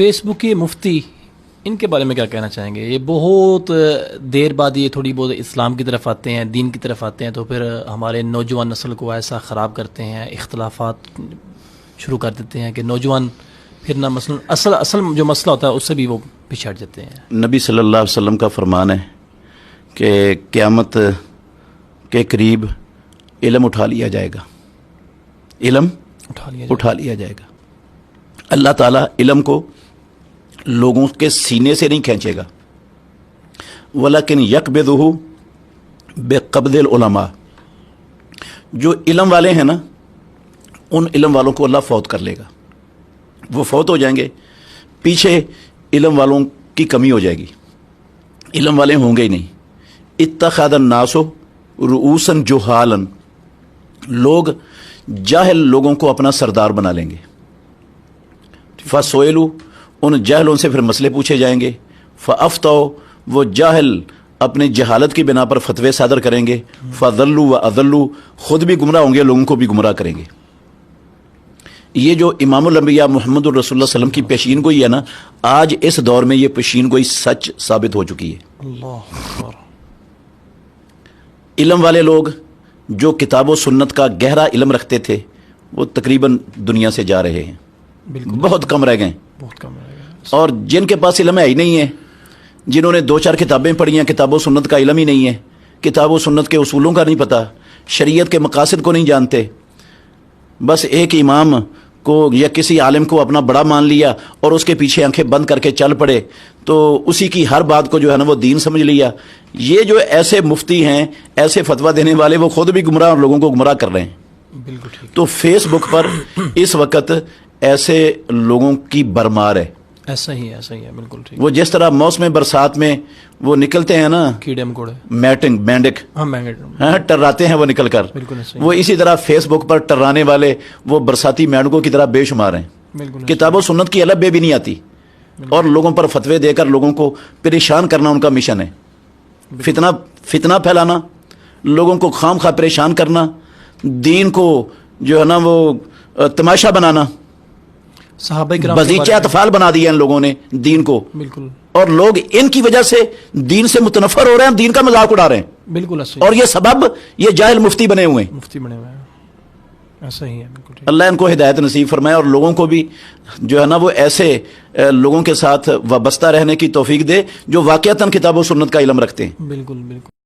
Face بک کے مفتی ان کے بارے میں کیا کہنا چاہیں گے؟ یہ بہت دیر بعد یہ تھوڑی بہت اسلام کی طرف آتے ہیں، دین کی طرف آتے ہیں، تو پھر ہمارے نوجوان نسل کو ایسا خراب کرتے ہیں، اختلافات شروع کر دیتے ہیں کہ نوجوان پھر نہ مثلا اصل جو مسئلہ ہوتا ہے اس سے بھی وہ پیچھے ہٹ جاتے ہیں۔ نبی صلی اللہ علیہ وسلم کا فرمان ہے کہ قیامت کے قریب علم اٹھا لیا جائے گا، علم اٹھا لیا جائے گا۔ اللہ تعالیٰ علم کو لوگوں کے سینے سے نہیں کھینچے گا، ولیکن یقبضہ بقبض العلماء، جو علم والے ہیں نا ان علم والوں کو اللہ فوت کر لے گا، وہ فوت ہو جائیں گے، پیچھے علم والوں کی کمی ہو جائے گی، علم والے ہوں گے ہی نہیں۔ اتخذ الناس رؤوسا جہالا، لوگ جاہل لوگوں کو اپنا سردار بنا لیں گے۔ فسئلوا، ان جاہلوں سے پھر مسئلے پوچھے جائیں گے۔ فافتوا، وہ جاہل اپنے جہالت کی بنا پر فتوے صادر کریں گے۔ فضلوا واضلوا، خود بھی گمراہ ہوں گے، لوگوں کو بھی گمراہ کریں گے۔ یہ جو امام الانبیاء محمد الرسول اللہ صلی اللہ علیہ وسلم کی پیشین گوئی ہے نا، آج اس دور میں یہ پیشین گوئی سچ ثابت ہو چکی ہے۔ اللہ اکبر۔ علم والے لوگ جو کتاب و سنت کا گہرا علم رکھتے تھے وہ تقریباً دنیا سے جا رہے ہیں، بہت کم رہ گئے، بہت کم رہ گئے۔ اور جن کے پاس علم ہے ہی نہیں ہے، جنہوں نے 2-4 کتابیں پڑھی ہیں، کتاب و سنت کا علم ہی نہیں ہے، کتاب و سنت کے اصولوں کا نہیں پتہ، شریعت کے مقاصد کو نہیں جانتے، بس ایک امام کو یا کسی عالم کو اپنا بڑا مان لیا اور اس کے پیچھے آنکھیں بند کر کے چل پڑے، تو اسی کی ہر بات کو جو ہے نا وہ دین سمجھ لیا۔ یہ جو ایسے مفتی ہیں، ایسے فتویٰ دینے والے، وہ خود بھی گمراہ اور لوگوں کو گمراہ کر رہے ہیں۔ بالکل ٹھیک۔ تو فیس بک پر اس وقت ایسے لوگوں کی برمار ہے، ایسا ہی ہے، بالکل ٹھیک۔ وہ جس طرح موسم برسات میں وہ نکلتے ہیں نا کیڑے مکوڑے، مینڈک، ہاں مینگٹ، ہاں ٹراتے ہیں وہ نکل کر، بالکل ایسا ہی، وہ اسی طرح فیس بک پر ٹرانے والے وہ برساتی مینڈکوں کی طرح بے شمار ہیں۔ بالکل کتاب و سنت کی الگ بے بھی نہیں آتی، اور لوگوں پر فتوے دے کر لوگوں کو پریشان کرنا ان کا مشن ہے۔ فتنہ پھیلانا، لوگوں کو خام خواہ پریشان کرنا، دین کو جو ہے نا وہ تماشا بنانا، صحابہ کرام بزیچے اطفال بنا دیا ان لوگوں نے دین کو، بالکل، اور لوگ ان کی وجہ سے دین سے متنفر ہو رہے ہیں، دین کا مذاق اڑا رہے ہیں، بالکل ایسا ہی، اور یہ سبب یہ جاہل مفتی بنے ہوئے ہیں۔ مفتی بنے ہوئے ہیں، ایسا ہی ہے، بالکل ٹھیک۔ اللہ ان کو ہدایت نصیب فرمائے، اور لوگوں کو بھی جو ہے نا وہ ایسے لوگوں کے ساتھ وابستہ رہنے کی توفیق دے جو واقعتاً کتاب و سنت کا علم رکھتے ہیں۔ بالکل بالکل۔